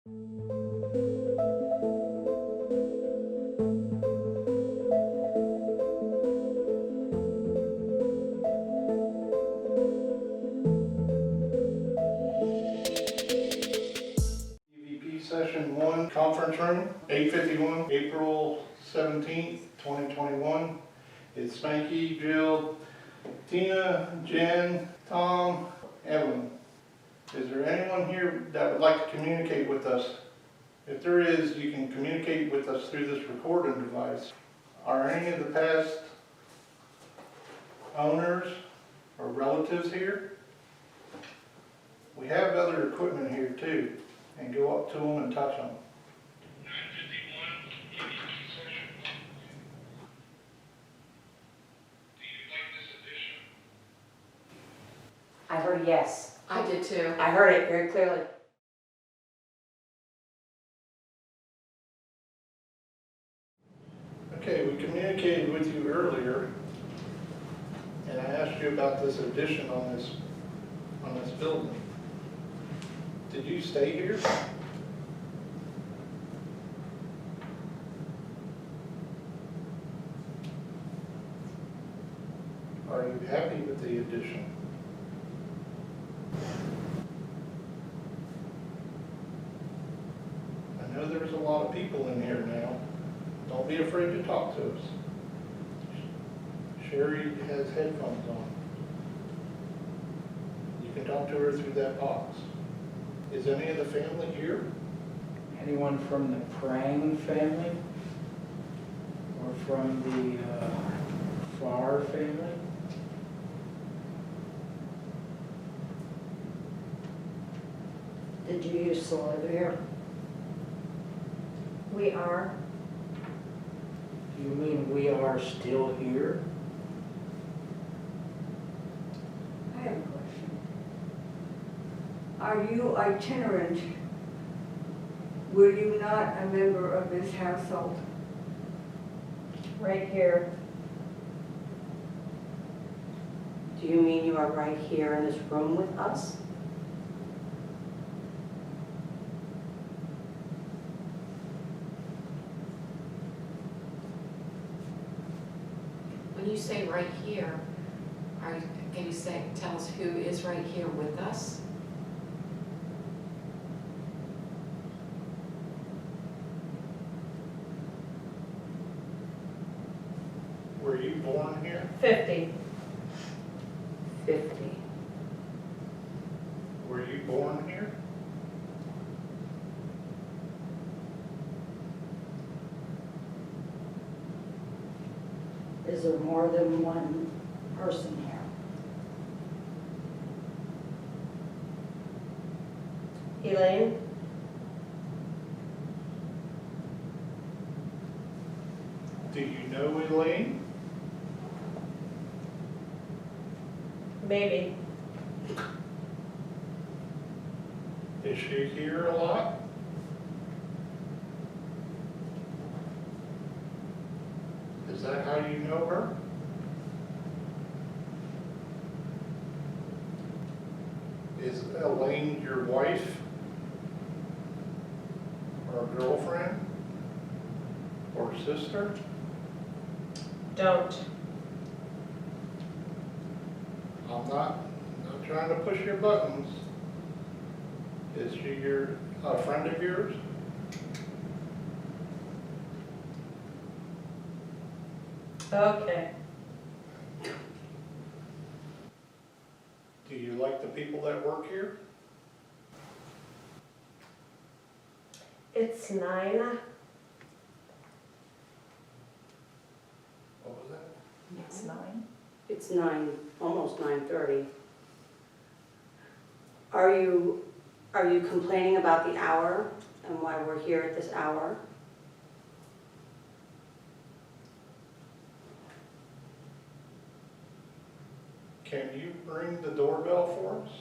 EVP Session 1, Conference Room, 851, April 17th, 2021. It's Spanky, Jill, Tina, Jen, Tom, Evelyn. Is there anyone here that would like to communicate with us? If there is, you can communicate with us through this recording device. Are any of the past owners or relatives here? We have other equipment here too, and go up to them and touch them. 951 EVP session. Do you like this edition? I heard yes. I did too. I heard it very clearly. Okay, we communicated with you earlier, and I asked you about this addition on this building. Did you stay here? Are you happy with the addition? I know there's a lot of people in here now. Don't be afraid to talk to us. Sherry has headphones on. You can talk to her through that box. Is any of the family here? Anyone from the Prang family? Or from the Farr family? Did you used to live here? We are. Do you mean we are still here? I have a question. Are you itinerant? Were you not a member of this household? Right here. Do you mean you are right here in this room with us? When you say right here, can you tell us who is right here with us? Were you born here? 50. 50. Were you born here? Is there more than one person here? Elaine? Do you know Elaine? Maybe. Is she here a lot? Is that how you know her? Is Elaine your wife? Or a girlfriend? Or sister? Don't. I'm not trying to push your buttons. Is she a friend of yours? Okay. Do you like the people that work here? It's 9. What was that? It's 9. It's 9, almost 9:30. Are you complaining about the hour and why we're here at this hour? Can you ring the doorbell for us?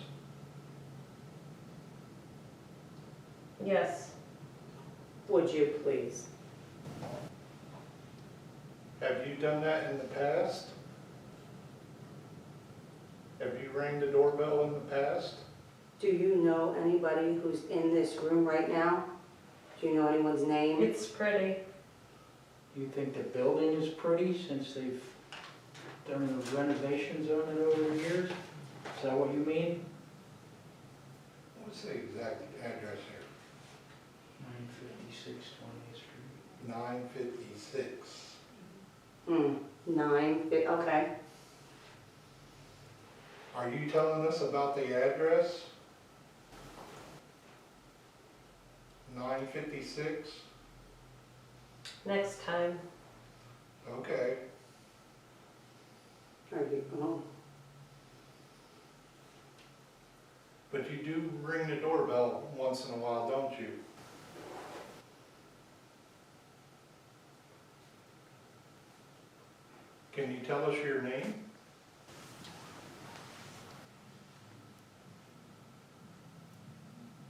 Yes. Would you please? Have you done that in the past? Have you rang the doorbell in the past? Do you know anybody who's in this room right now Do you know anyone's name? It's pretty. Do you think the building is pretty since they've done the renovations on it over the years? Is that what you mean? What's the exact address here? 956 20th Street. 956. 9, okay. Are you telling us about the address? 956? Next time. Okay. Oh, But you do ring the doorbell once in a while, don't you? Can you tell us your name?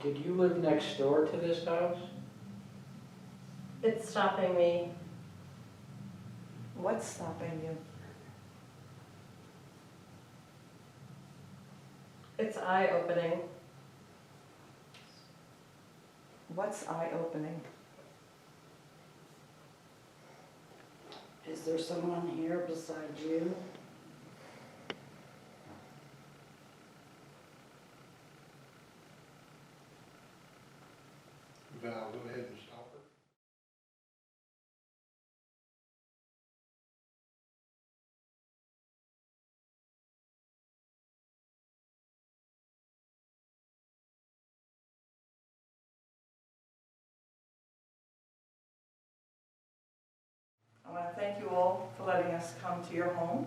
Did you live next door to this house? It's stopping me. What's stopping you? It's eye-opening. What's eye-opening? Is there someone here besides you? Val, go ahead and stop her. I want to thank you all for letting us come to your home.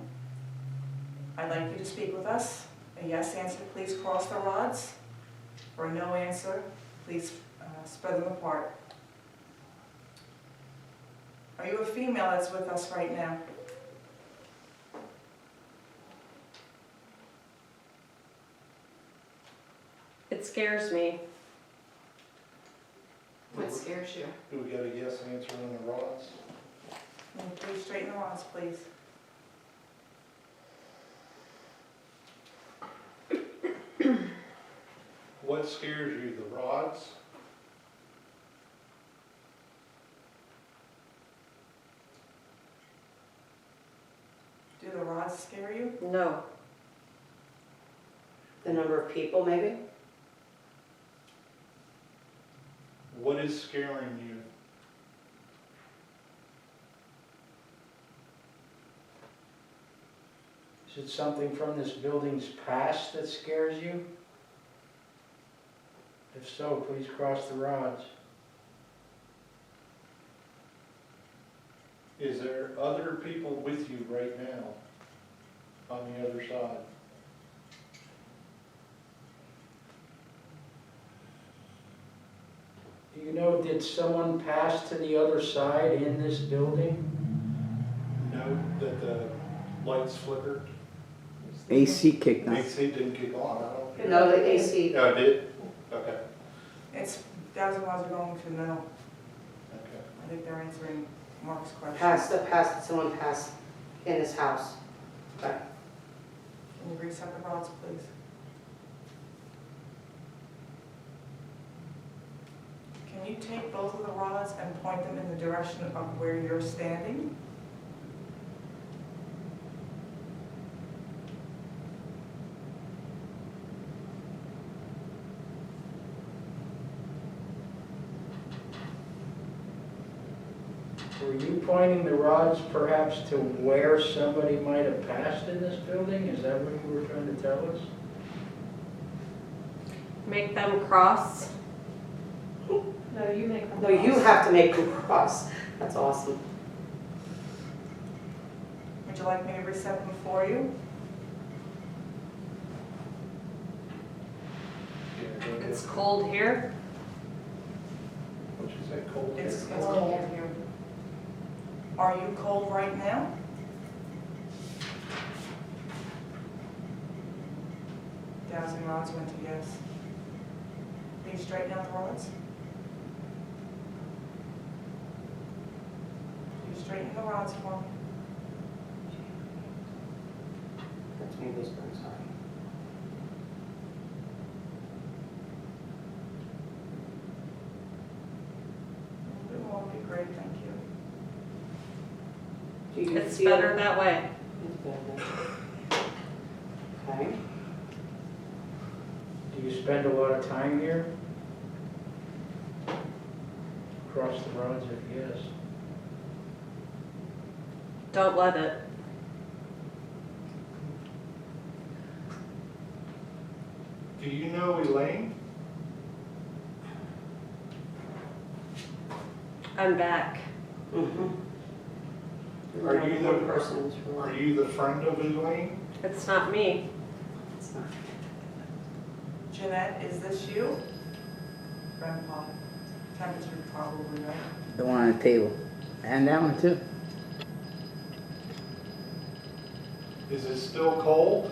I'd like you to speak with us. A yes answer, please cross the rods. For a no answer, please spread them apart. Are you a female that's with us right now? It scares me. What scares you? Do we got a yes answer on the rods? Can you please straighten the rods, please? What scares you, the rods? Do the rods scare you? No. the number of people maybe? What is scaring you? Is it something from this building's past that scares you? If so, please cross the rods. Is there other people with you right now on the other side? Do you know, did someone pass to the other side in this building? Know that the lights flickered? AC kicked on. AC didn't kick on, I don't. No, the AC, Oh, it did? Okay, It's, that's what I was going to know. okay. I think they're answering Mark's question. someone passed in this house. Okay. Can you reset the rods, please? Can you take both of the rods and point them in the direction of where you're standing? Were you pointing the rods perhaps to where somebody might have passed in this building? Is that what you were trying to tell us? Make them cross. No, you make them. No, you have to make them cross. That's awesome. Would you like me to reset them for you? Yeah, go ahead. It's cold here. What'd you say, cold? It's cold here. Are you cold right now? Dowsing rods went to yes. Please straighten out the rods. Please straighten the rods for me. That's me whispering, sorry. great, thank you. Do you It's feel- better that way. It's better. Okay. Do you spend a lot of time here? Across the roads, if yes. Don't let it. Do you know Elaine? I'm back. Mm-hmm. Are you the- one person's Are you the friend of Elaine? It's not me. It's not. Jeanette, is this you? REM Pod. Temperature probably, right? The one on the table. And that one too. Is it still cold?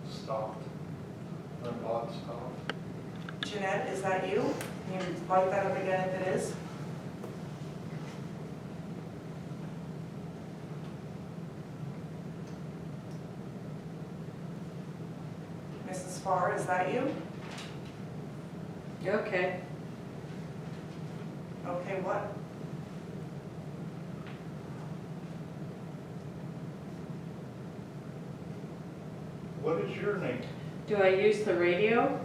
Stopped. REM Pod stopped. Jeanette, is that you? Can you light that up again if it is? Mrs. Farr, is that you? Okay. Okay, what? What is your name? Do I use the radio?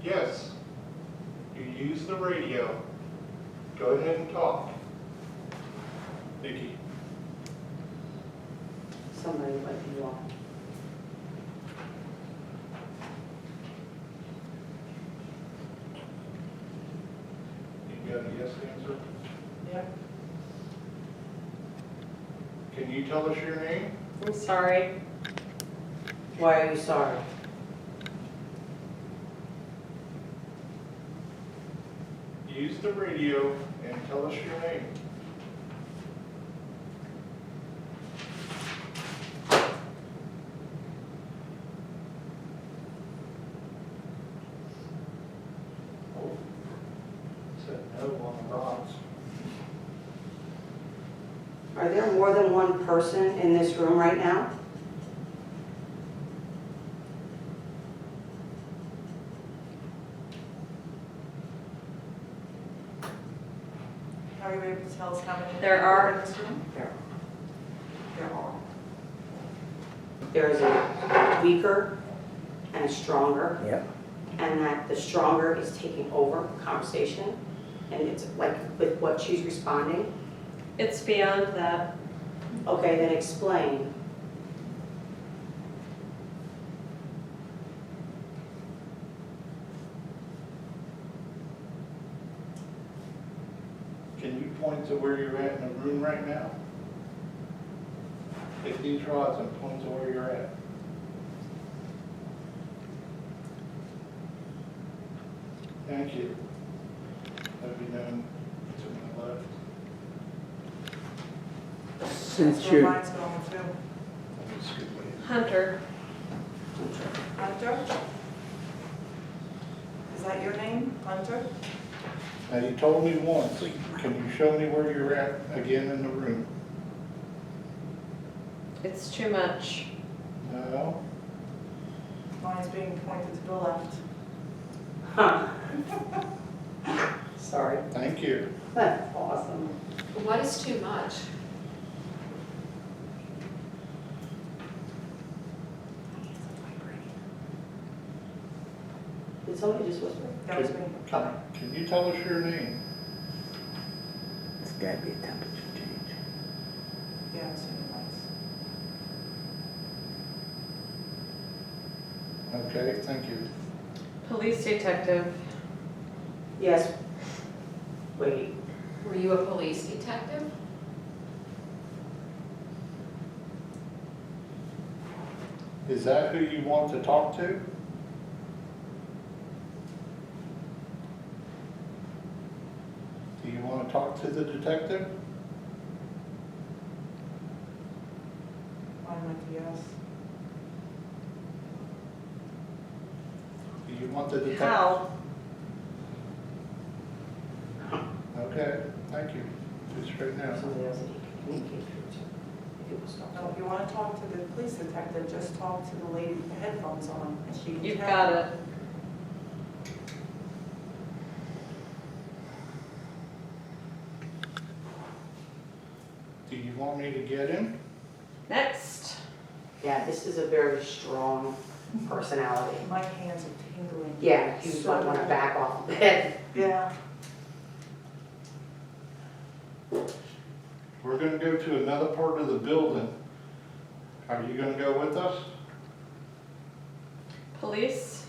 Yes. You use the radio. Go ahead and talk. Nikki. Somebody like you all. You got a yes answer? Yep. Can you tell us your name? I'm sorry. Why are you sorry? Use the radio and tell us your name. Oh, said no on the rods. Are there more than one person in this room right now? Are you able to tell us how many? There people are. in this room? There are. There is a weaker and a stronger, Yep. and that the stronger is taking over conversation, and it's like with what she's responding. It's beyond that. Okay, then explain. Can you point to where you're at in the room right now? Take these rods and point to where you're at. Thank you. Let me know to my left. Since That's where you're, mine's going too. Let me scoot my- Hunter. Hunter? Is that your name, Hunter? Now, you told me once, can you show me where you're at again in the room? It's too much. No? Mine's being pointed to the left. Huh. Sorry. Thank you. That's awesome. What is too much? Did somebody just whisper? That was me. Can you tell us your name? it's gotta be a temperature change. Yeah, I've seen the lights. Okay, thank you. Police detective. Yes. Wait. Were you a police detective? Is that who you want to talk to? Do you want to talk to the detective? Mine went to yes. Do you want the detective? How? Okay, thank you. Just right now. Somebody else that you can communicate through to. If you will stop No, if talking. you want to talk to the police detective, just talk to the lady with the headphones on, and she can You've tell got you. it. you want me to get him? Next. Yeah, this is a very strong personality. My hands are tingling. Yeah, you So might want to bad. back off a bit. Yeah. We're gonna go to another part of the building. Are you gonna go with us? Police.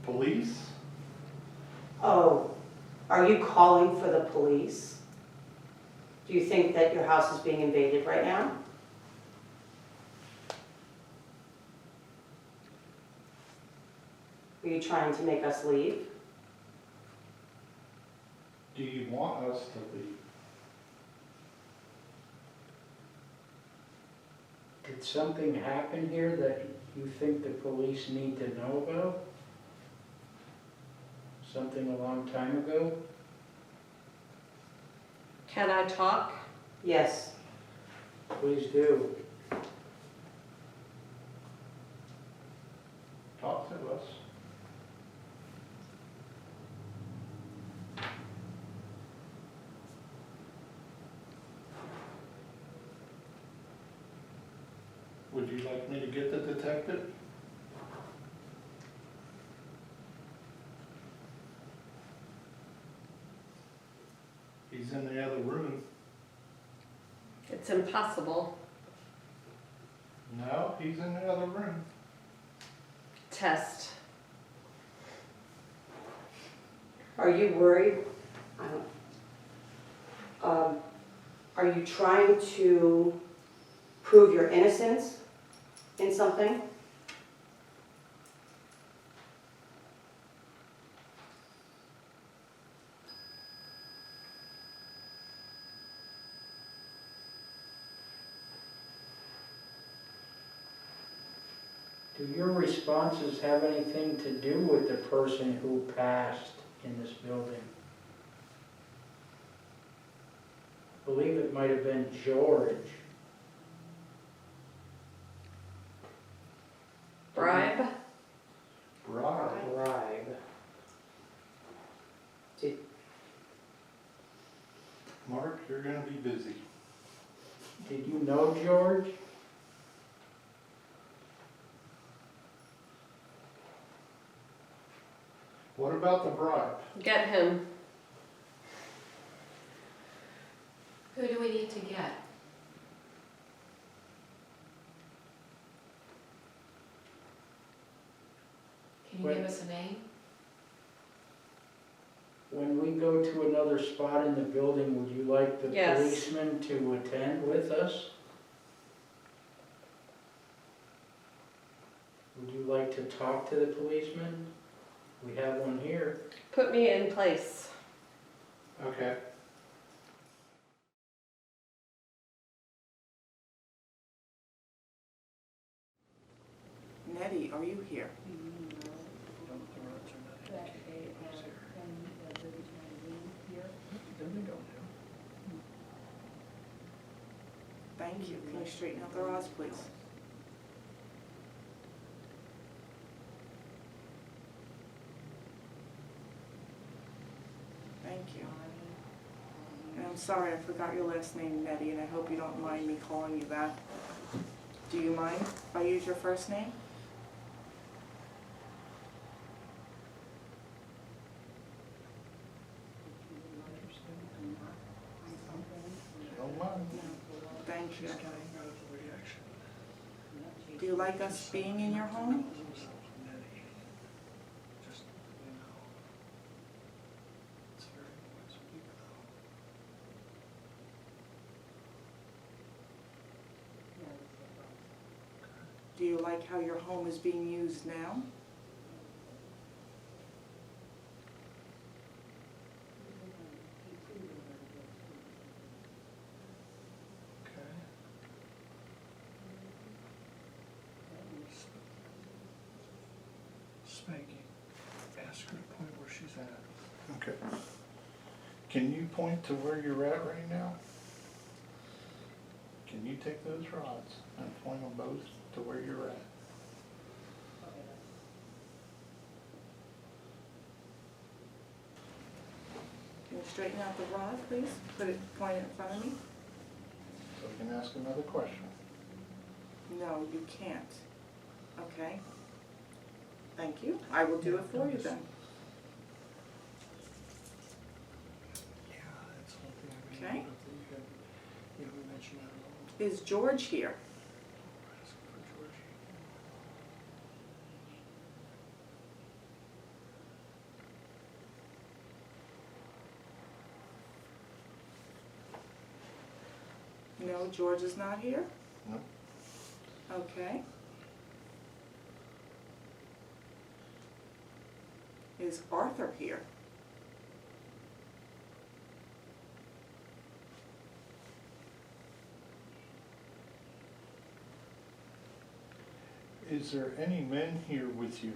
Police? Oh, are you calling for the police? Do you think that your house is being invaded right now? Are you trying to make us leave? Do you want us to leave? Did something happen here that you think the police need to know about? Something a long time ago? Can I talk? Yes. Please do. Talk to us. Would you like me to get the detective? He's in the other room. It's impossible. No, he's in the other room. Test. Are you worried? Are you trying to prove your innocence in something? Do your responses have anything to do with the person who passed in this building? I believe it might have been George. Bribe. Right. Bribe. Mark, you're gonna be busy. Did you know George? What about the bribe? Get him. Who do we need to get? Can you Wait. give us a name? When we go to another spot in the building, would you like the Yes. policeman to attend with us? Would you like to talk to the policeman? We have one here. Put me in place. Okay. Nettie, are you here? Thank you. Can you straighten out the rods, please? Thank you. And I'm sorry, I forgot your last name, Nettie, and I hope you don't mind me calling you that. Do you mind if I use your first name? Don't mind. Thank you. Do you like us being in your home? Do you like how your home is being used now? Spanky, ask her to point where she's at. Okay. Can you point to where you're at right now? Can you take those rods and point them both to where you're at? Can you straighten out the rod, please? Put it, point it in front of me. so we can ask another question. No, you can't. Okay? Thank you. I will do it for you then. Yeah, that's one thing I Okay. remember that you had, you know, we mentioned that a lot. Is George here? Asking for Georgie. No, George is not here? No. Okay. Is Arthur here? Is there any men here with you?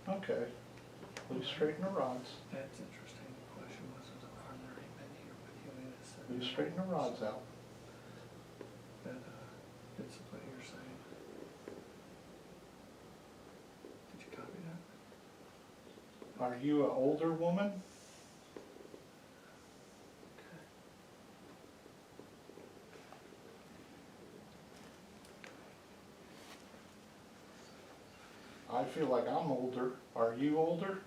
Okay. Please straighten the rods. That's interesting. The question was, are there any men here with you? And it said Please straighten the rods out. that, it's what you're saying. Did you copy that? Are you an older woman? I feel like I'm older. Are you older?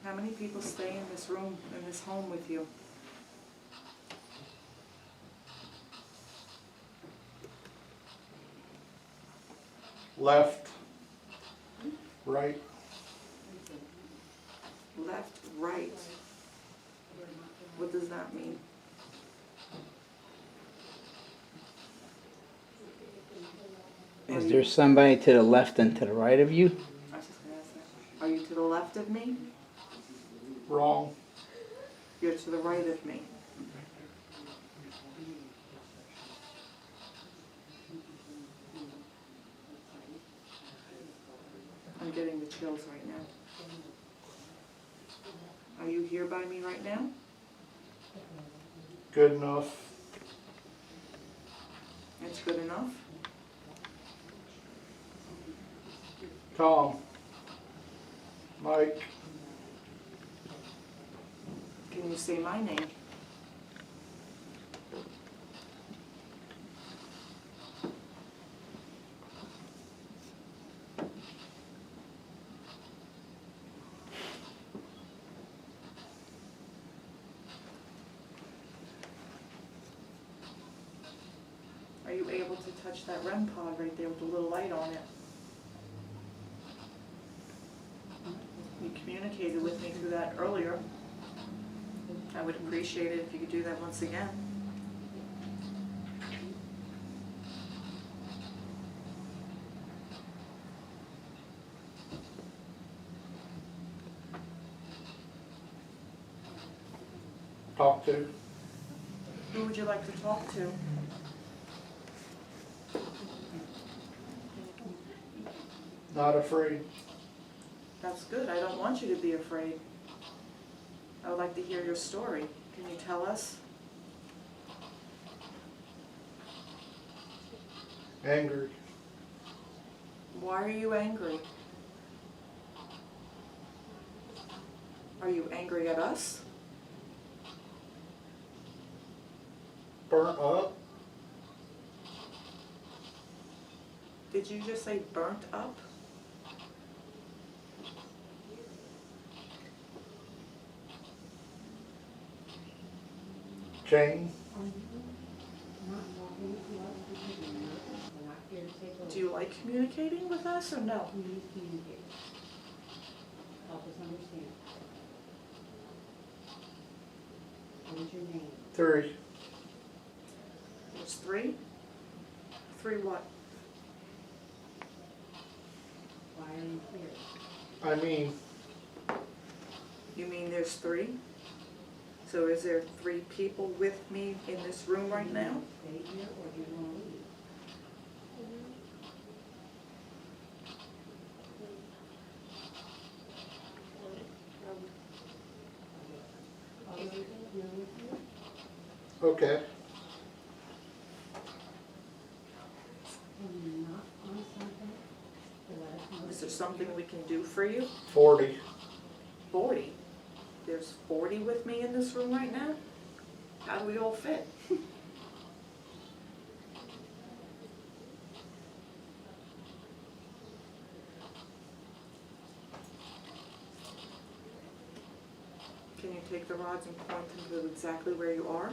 How many people stay in this room, in this home with you? Left, right, Left, right. What does that mean? Is there somebody to the left and to the right of you? I was just gonna ask that. Are you to the left of me? wrong. You're to the right of me. I'm getting the chills right now. Are you here by me right now? Good enough. It's good enough? Tom. Mike. Can you say my name? Are you able to touch that REM pod right there with the little light on it? You communicated with me through that earlier. I would appreciate it if you could do that once again. Talk to. Who would you like to talk to? Not afraid. That's good. I don't want you to be afraid. I would like to hear your story. Can you tell us? Angry. Why are you angry? Are you angry at us? Burnt up. Did you just say burnt up? Jane. Do you like communicating with us or no? Help us understand. What is your name? 3. There's 3? 3 what? Why are you here? I mean, You mean there's 3? So is there 3 people with me in this room right now? Stay here or do you want to leave? Okay. Is there something we can do for you? 40. 40? There's 40 with me in this room right now? How do we all fit? Can you take the rods and point them to exactly where you are?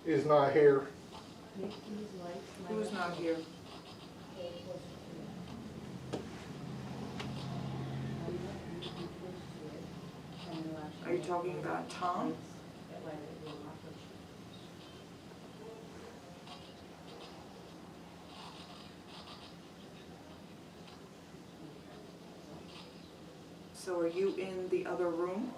Is not here. Who's not here? Are you talking about Tom? So are you in the other room?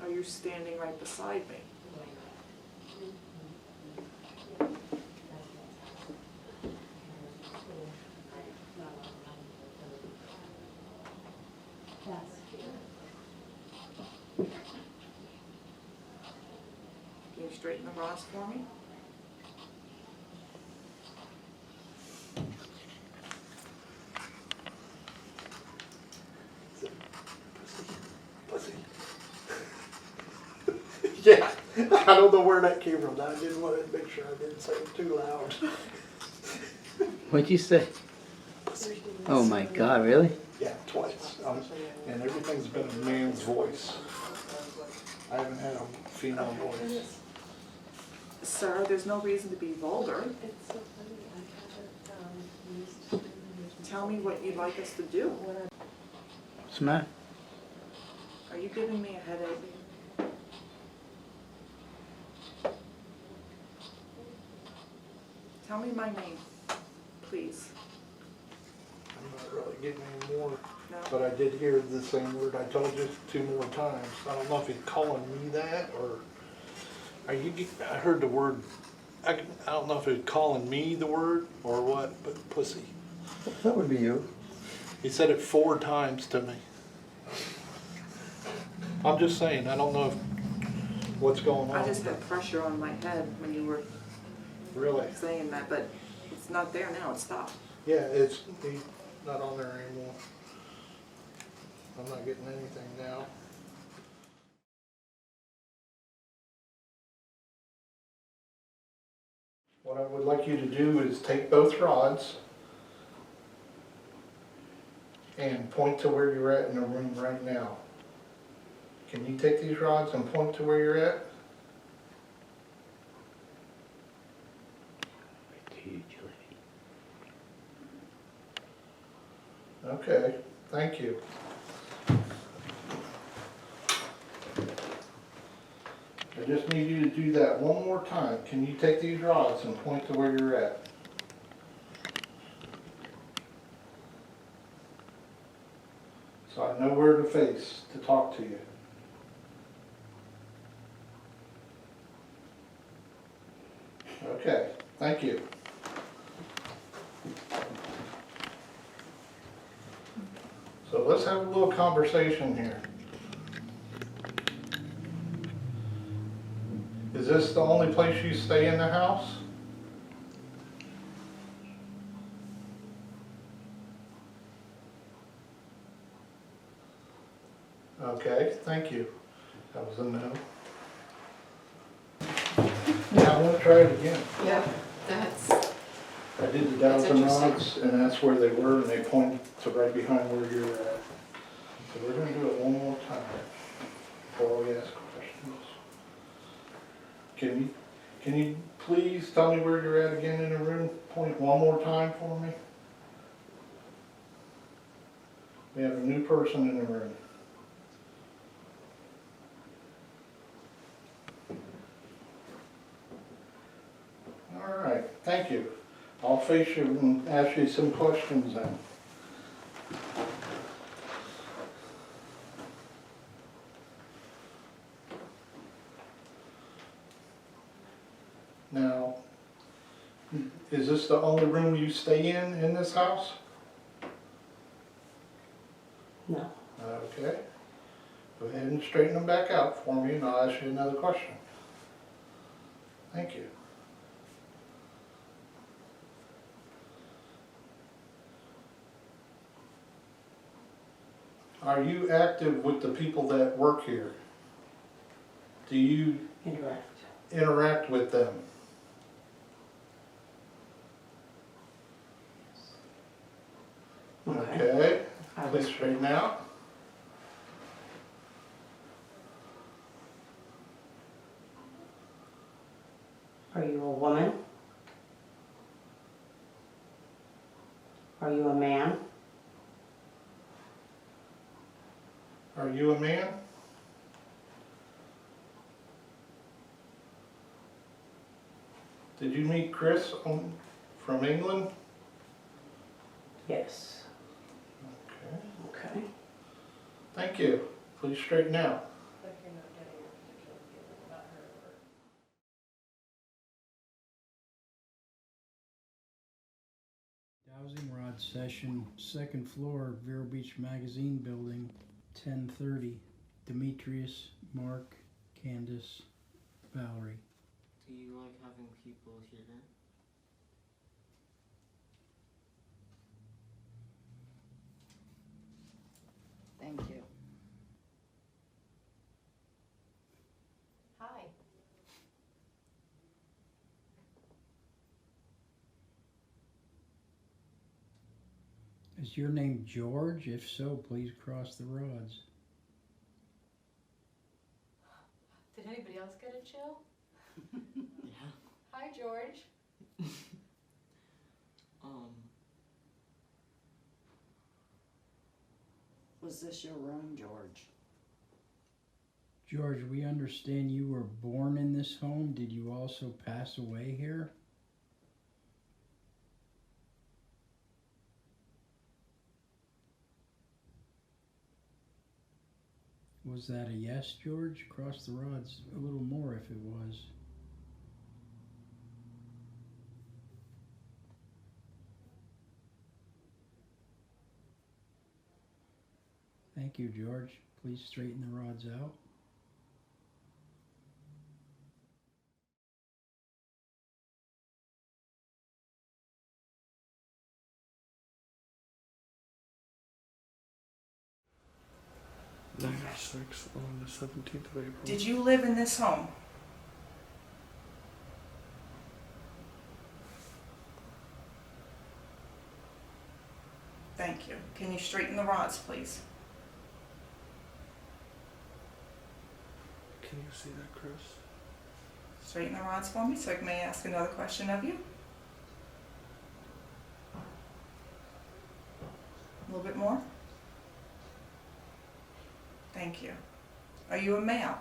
Are you standing right beside me? Can you straighten the rods for me? Yeah, I don't know where that came from. I didn't want to make sure I didn't say it too loud. What'd you say? Oh my God, really? Yeah, twice. And everything's been a man's voice. I haven't had a female voice. Sir, there's no reason to be vulgar. Tell me what you'd like us to do. What's the matter? Are you giving me a headache? Tell me my name, please. I'm not really getting any more, No? but I did hear the same word I told you 2 more times. I don't know if he's calling me that or are you? I heard the word. I don't know if he's calling me the word or what, but pussy. That would be you. He said it 4 times to me. I'm just saying. I don't know what's going on. I just had pressure on my head when you were Really? saying that, but it's not there now, it stopped. Yeah, he's not on there anymore. I'm not getting anything now. What I would like you to do is take both rods and point to where you're at in the room right now. Can you take these rods and point to where you're at? Okay, thank you. I just need you to do that one more time. Can you take these rods and point to where you're at? So I know where to face to talk to you. Okay, thank you. So let's have a little conversation here. Is this the only place you stay in the house? Okay, thank you. That was a no. Now I want to try it again. Yep, that's, I did the That's dowels and interesting. rods, and that's where they were, and they point to right behind where you're at. So we're gonna do it one more time before we ask questions. Can you please tell me where you're at again in the room? Point one more time for me. We have a new person in the room. All right, thank you. I'll face you and ask you some questions then. Is this the only room you stay in this house? No. Okay. Go ahead and straighten them back out for me and I'll ask you another question. Thank you. Are you active with the people that work here? Do you interact with them? Okay. Please straighten out. Are you a woman? Are you a man? Are you a man? Did you meet Chris from England? Yes. Okay. Okay. Thank you. Please straighten out. Dowsing rod session, second floor, Vero Beach Magazine building, 10:30. Demetrius, Mark, Candace, Valerie. Do you like having people here? Thank you. Hi. Is your name George? If so, please cross the rods. Did anybody else get a chill? Yeah. Hi, George. Was this your room, George? George, we understand you were born in this home. Did you also pass away here? Was that a yes, George? Cross the rods a little more if it was. Thank you, George. Please straighten the rods out. '96 on the 17th of April. Did you live in this home? Thank you. Can you straighten the rods, please? Can you see that, Chris? Straighten the rods for me so I may ask another question of you. A little bit more. Thank you. Are you a male?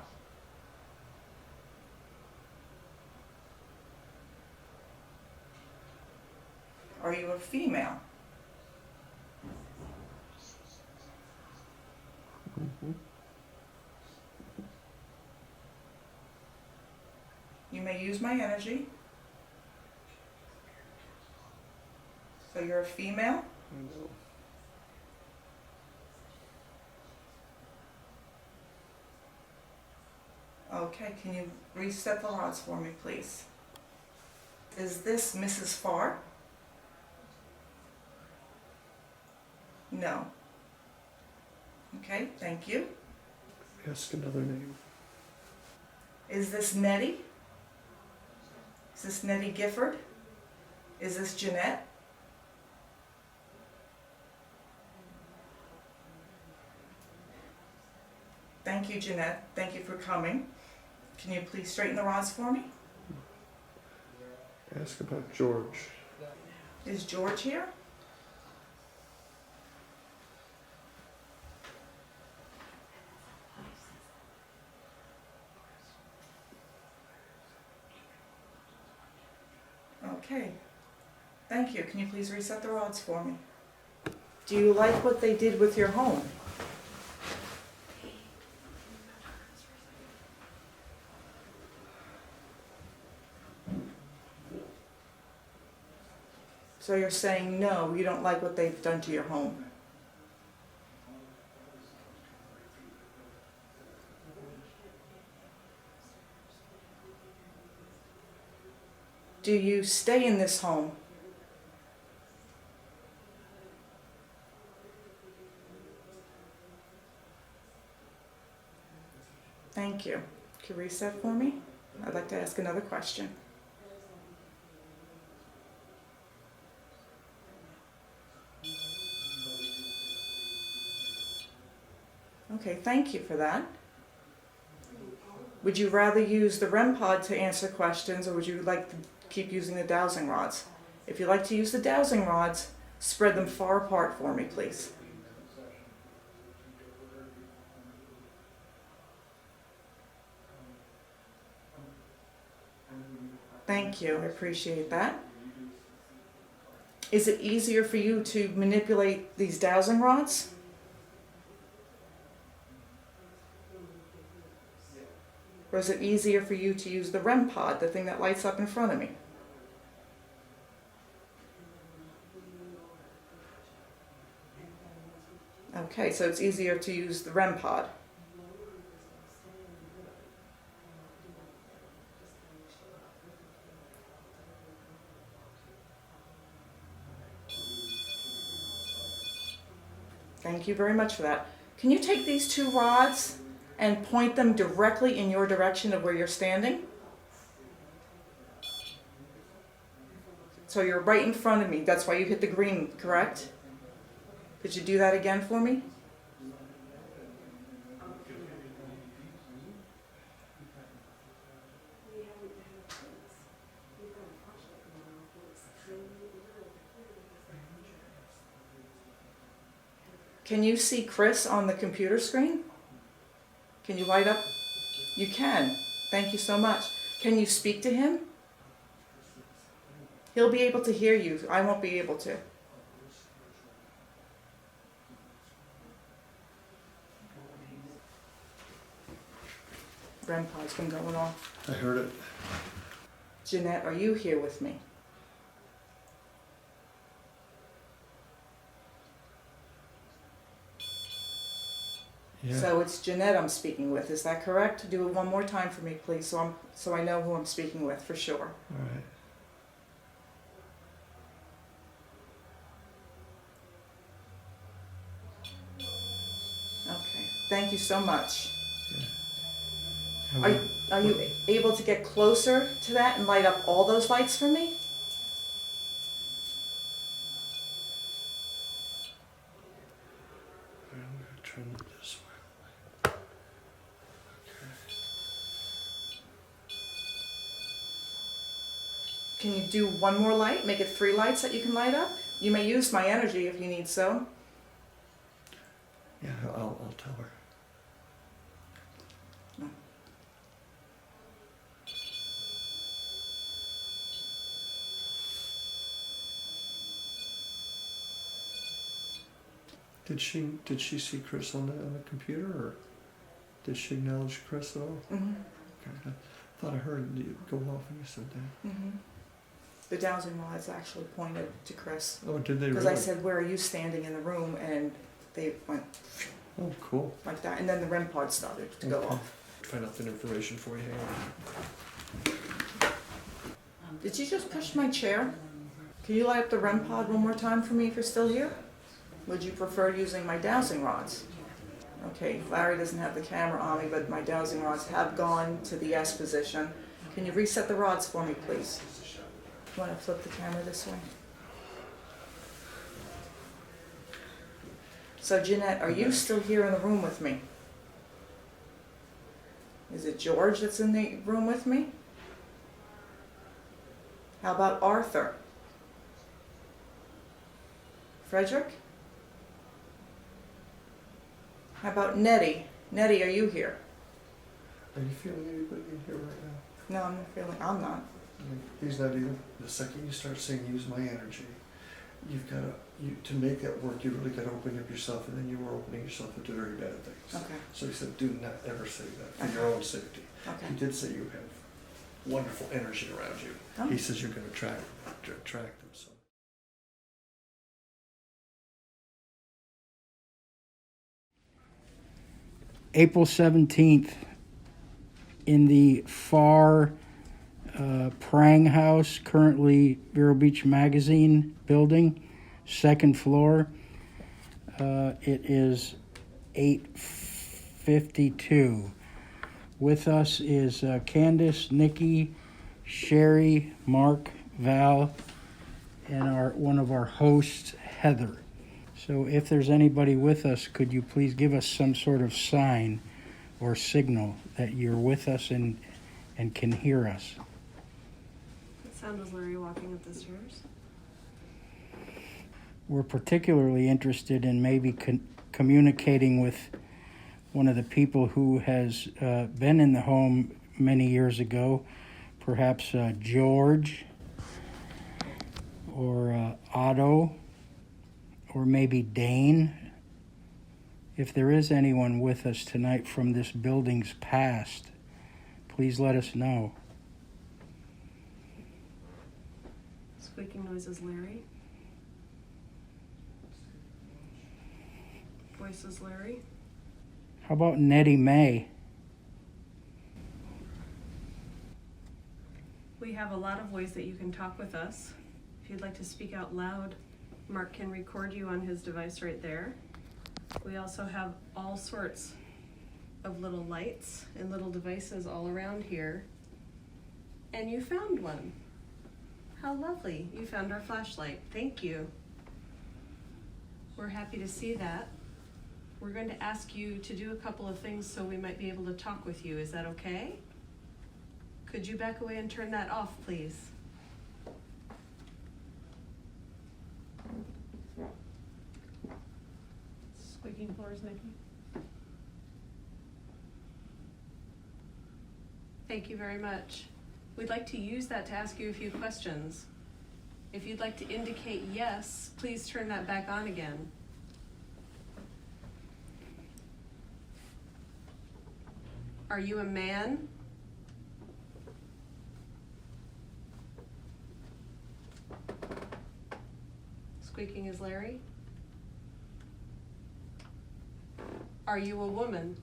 Are you a female? You may use my energy. So you're a female? I know. Okay, can you reset the rods for me, please? Is this Mrs. Farr? No. Okay, thank you. Ask another name. Is this Nettie? Is this Nettie Gifford? Is this Jeanette? Thank you, Jeanette. Thank you for coming. Can you please straighten the rods for me? Ask about George. Is George here? Okay. Thank you. Can you please reset the rods for me? Do you like what they did with your home? So you're saying no, you don't like what they've done to your home? Do you stay in this home? Thank you. Can you reset for me? I'd like to ask another question. Okay, thank you for that. Would you rather use the REM pod to answer questions, or would you like to keep using the dowsing rods? If you like to use the dowsing rods, spread them far apart for me, please. Thank you, I appreciate that. Is it easier for you to manipulate these dowsing rods? Or is it easier for you to use the REM pod, the thing that lights up in front of me? Okay, so it's easier to use the REM pod. Thank you very much for that. Can you take these two rods and point them directly in your direction of where you're standing? So you're right in front of me. That's why you hit the green, correct? Could you do that again for me? Can you see Chris on the computer screen? Can you light up? You can. Thank you so much. Can you speak to him? He'll be able to hear you. I won't be able to. REM pod's been going off. I heard it. Jeanette, are you here with me? Yeah. So it's Jeanette I'm speaking with, is that correct? Do it one more time for me, please, so I know who I'm speaking with for sure. All right. Okay, thank you so much. Yeah. Are you able to get closer to that and light up all those lights for me? I'm gonna turn it this way. Can you do one more light? Make it 3 lights that you can light up? You may use my energy if you need so. Yeah, I'll tell her. No. Did she see Chris on the computer, or did she acknowledge Chris at all? Mm-hmm. Okay. I thought I heard you go off when you said that. Mm-hmm. The dowsing rods actually pointed to Chris. Oh, did they Because really? I said, where are you standing in the room? And they went Oh, cool. like that. And then the REM pod started to go Okay. off. Find out that information for you. Hang on. Did you just push my chair? Can you light up the REM pod one more time for me if you're still here? Would you prefer using my dowsing rods? Okay, Larry doesn't have the camera on me, but my dowsing rods have gone to the S position. Can you reset the rods for me, please? You want to flip the camera this way? So Jeanette, are you still here in the room with me? Is it George that's in the room with me? How about Arthur? Frederick? How about Nettie? Nettie, are you here? Are you feeling anybody in here right now? No, I'm not feeling, I'm not. He's not either. The second you start saying use my energy, you've got to make that work, you really got to open up yourself, and then you were opening yourself up to very bad things. Okay, So he said, do not ever say that for your own safety. okay. He did say you have wonderful energy around you. Oh. He says you're going to attract them. So. April 17th in the far Prang House, currently Vero Beach Magazine building, second floor. It is 8:52. With us is Candace, Nikki, Sherry, Mark, Val, and one of our hosts, Heather. So if there's anybody with us, could you please give us some sort of sign or signal that you're with us and can hear us? What sound was Larry walking up the stairs? We're particularly interested in maybe communicating with one of the people who has been in the home many years ago, perhaps George or Otto or maybe Dane. If there is anyone with us tonight from this building's past, please let us know. Squeaking noises, Larry. Voices, Larry. How about Nettie Mae? We have a lot of ways that you can talk with us. If you'd like to speak out loud, Mark can record you on his device right there. We also have all sorts of little lights and little devices all around here. And you found one. How lovely. You found our flashlight. Thank you. We're happy to see that. We're going to ask you to do a couple of things so we might be able to talk with you. Is that okay? Could you back away and turn that off, please? Squeaking floors, Nikki. Thank you very much. We'd like to use that to ask you a few questions. If you'd like to indicate yes, please turn that back on again. Are you a man? Squeaking is Larry. Are you a woman?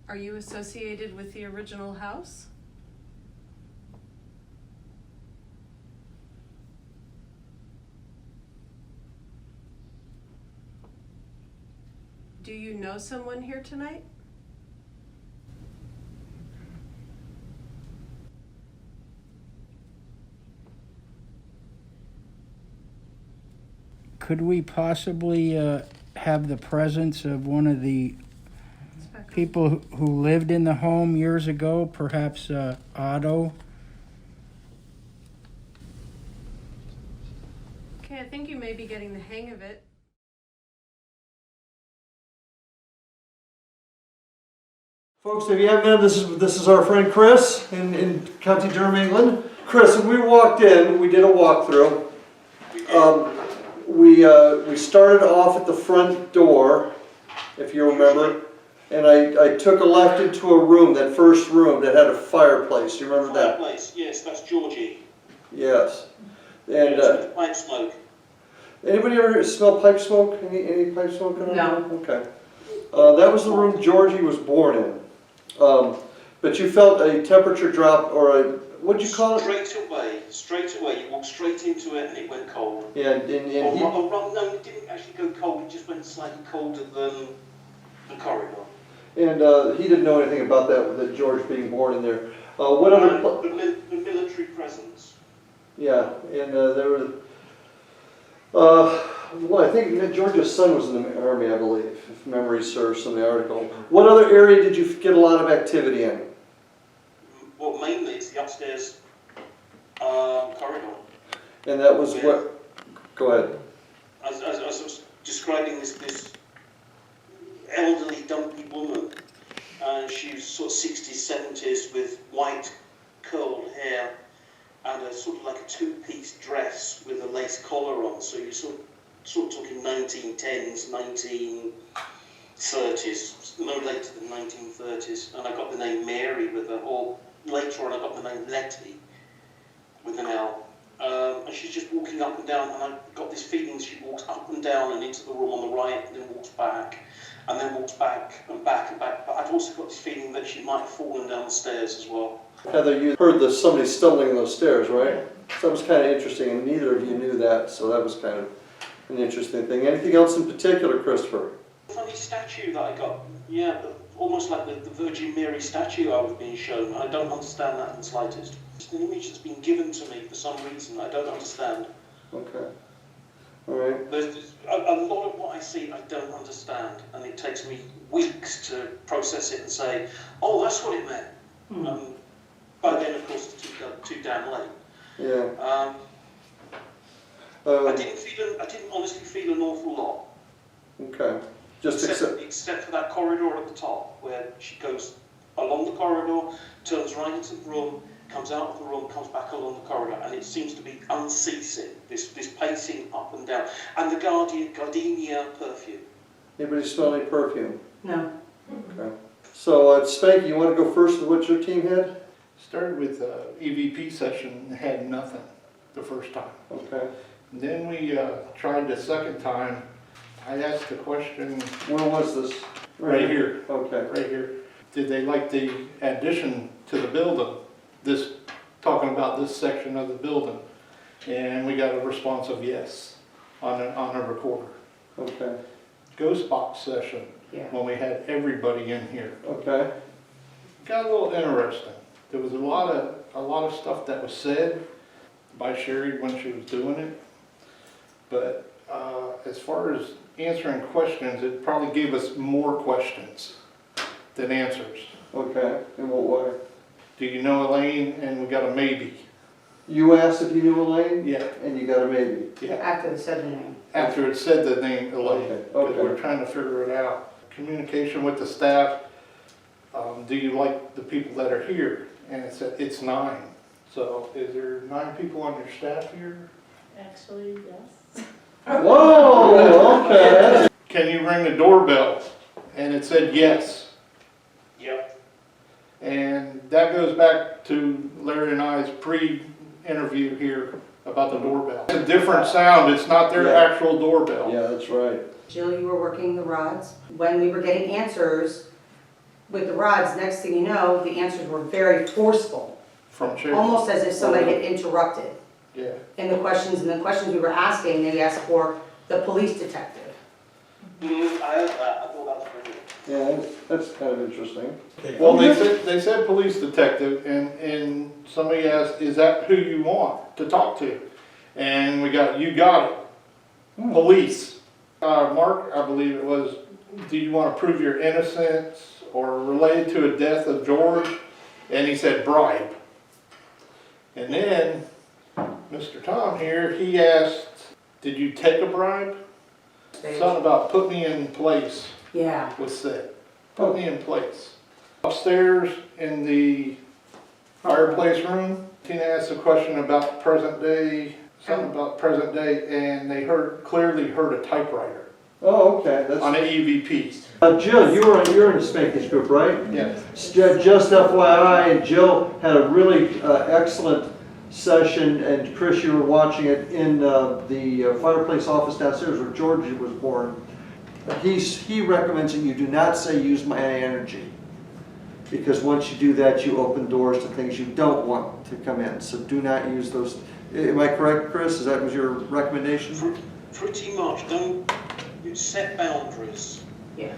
Are you associated with the original house? Do you know someone here tonight? Could we possibly have the presence of one of the people who lived in the home years ago, perhaps Otto? Okay, I think you may be getting the hang of it. Folks, if you haven't met him, this is our friend Chris in County Durham, England. Chris, when we walked in, we did a walkthrough. We started off at the front door, if you remember, and I took a left into a room, that first room that had a fireplace. You remember that? Fireplace, yes, that's Georgie. Yes. And pipe smoke. anybody ever smell pipe smoke? Any pipe smoke? No. Okay. That was the room Georgie was born in. But you felt a temperature drop, or a, what'd you call it? Straight away. You walked straight into it and it went cold. Yeah, no, it didn't actually go cold, it just went slightly colder than the corridor. And he didn't know anything about that George being born in there. What other? The military presence. Yeah, and there was. Well, I think George's son was in the Army, I believe, if memory serves from the article. What other area did you get a lot of activity in? Well, mainly it's the upstairs corridor. And that was what? Go ahead. As I was describing this elderly, dumpy woman, and she was sort of 60s, 70s with white curled hair and a sort of like a two-piece dress with a lace collar on. So you're sort of talking 1910s, 1930s, no later than 1930s. And I got the name Mary with a, or later on I got the name Letty with an L. And she's just walking up and and down, and I got this feeling she walks up and down and into the room on the right, and then walks back, and then walks back and back and back. But I've also got this feeling that she might have fallen down the stairs as well. Heather, you heard somebody stumbling those stairs, right? So that was kind of interesting, and neither of you knew that, so that was kind of an interesting thing. Anything else in particular, Christopher? Funny statue that I got, yeah, almost like the Virgin Mary statue I was being shown. I don't understand that in the slightest. It's an image that's been given to me for some reason I don't understand. Okay. All right. There's a lot of what I see I don't understand, and it takes me weeks to process it and say, oh, that's what it meant. By then, of course, it's too damn late. Yeah. I didn't honestly feel an awful lot. Okay. Just except for that corridor at the top, where she goes along the corridor, turns right into the room, comes out of the room, comes back along the corridor, and it seems to be unceasing, this pacing up and down. And the gardenia perfume. Anybody smell any perfume? No. Okay. So, Spanky, you want to go first with what your team had? Started with EVP session, had nothing the first time. Okay. And then we tried the second time. I asked the question. Where was this? Right here. Okay. Right here. Did they like the addition to the building? Talking about this section of the building. And we got a response of yes on a recorder. Okay. Ghost box session. Yeah. When we had everybody in here. Okay. Got a little interesting. There was a lot of stuff that was said by Sherry when she was doing it. But as far as answering questions, it probably gave us more questions than answers. Okay. In what way? Do you know Elaine? And we got a maybe. You asked if you knew Elaine? Yeah. And you got a maybe? Yeah. After they said the name. After it said the name Elaine. Okay. Because we're trying to figure it out. Communication with the staff. Do you like the people that are here? And it said it's 9. So is there 9 people on your staff here? Actually, yes. Whoa, okay. Can you ring the doorbell? And it said yes. Yep. And that goes back to Larry and I's pre-interview here about the doorbell. It's a different sound. It's not their actual doorbell. Yeah, that's right. Jill, you were working the rods. When we were getting answers with the rods, next thing you know, the answers were very forceful. From Sherry. Almost as if somebody had interrupted. Yeah. In the questions we were asking, they asked for the police detective. I heard that. I thought that was brilliant. Yeah, that's kind of interesting. Well, they said police detective, and somebody asked, is that who you want to talk to? And we got, you got it. Police. Mark, I believe it was, do you want to prove your innocence or related to a death of George? And he said bribe. And then Mr. Tom here, he asked, did you take a bribe? Something about put me in place. Yeah. Was said. Put me in place. Upstairs in the fireplace room, Tina asked a question about present day, something about present day, and they clearly heard a typewriter. Oh, okay. That's... On an EVP. Jill, you're in the Spanky's group, right? Yes. Just FYI, Jill had a really excellent session, and Chris, you were watching it in the fireplace office downstairs where Georgie was born. He recommends that you do not say use my energy, because once you do that, you open doors to things you don't want to come in. So do not use those. Am I correct, Chris? That was your recommendation? Pretty much. Don't set boundaries. Yeah.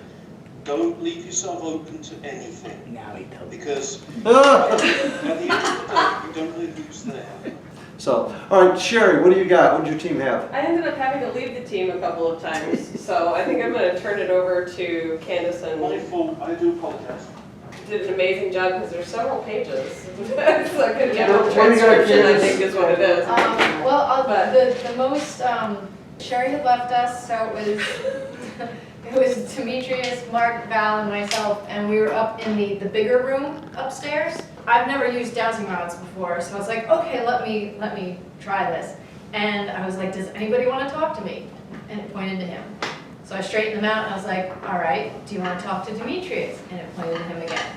Don't leave yourself open to anything. Now he told me. Because at the end of the day, you don't know who's there. So, all right, Sherry, what do you got? What did your team have? I ended up having to leave the team a couple of times, so I think I'm going to turn it over to Candace and My fault. I do apologize. did an amazing job because there's several pages. It's like a general What do you got, transcription, I Candace? think is what it is. The most, Sherry had left us, so it was Demetrius, Mark, Val, and myself, and we were up in the bigger room upstairs. I've never used dowsing rods before, so I was like, okay, let me try this. And I was like, does anybody want to talk to me? And it pointed to him. So I straightened him out and I was like, all right, do you want to talk to Demetrius? And it pointed to him again.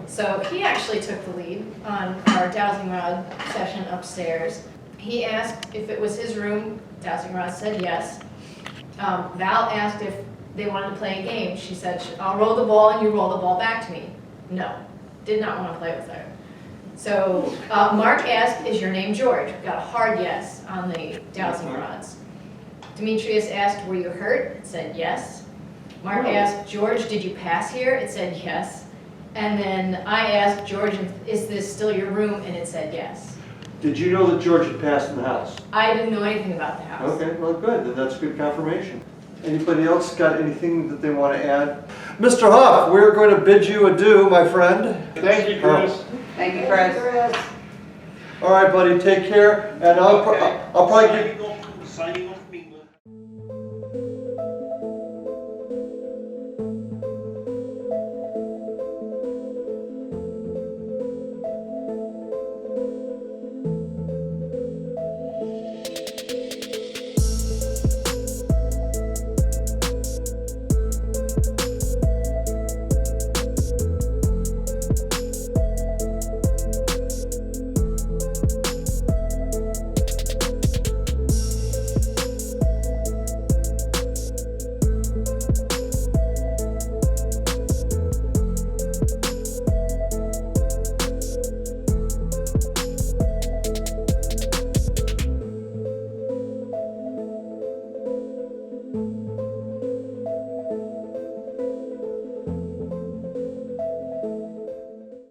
So he actually took the lead on our dowsing rod session upstairs. He asked if it was his room. Dowsing Rod said yes. Val asked if they wanted to play a game. She said, I'll roll the ball and you roll the ball back to me. No, did not want to play with her. So Mark asked, is your name George? Got a hard yes on the dowsing rods. Demetrius asked, were you hurt? It said yes. Mark asked, George, did you pass here? It said yes. And then I asked George, is this still your room? And it said yes. Did you know that George had passed in the house? I didn't know anything about the house. Okay, well, good, then that's good confirmation. Anybody else got anything that they want to add? Mr. Huff, we're going to bid you adieu, my friend. Thank you, Chris. Thank you, Chris. All right, buddy, take care, and I'll probably give... Signing off, meanwhile.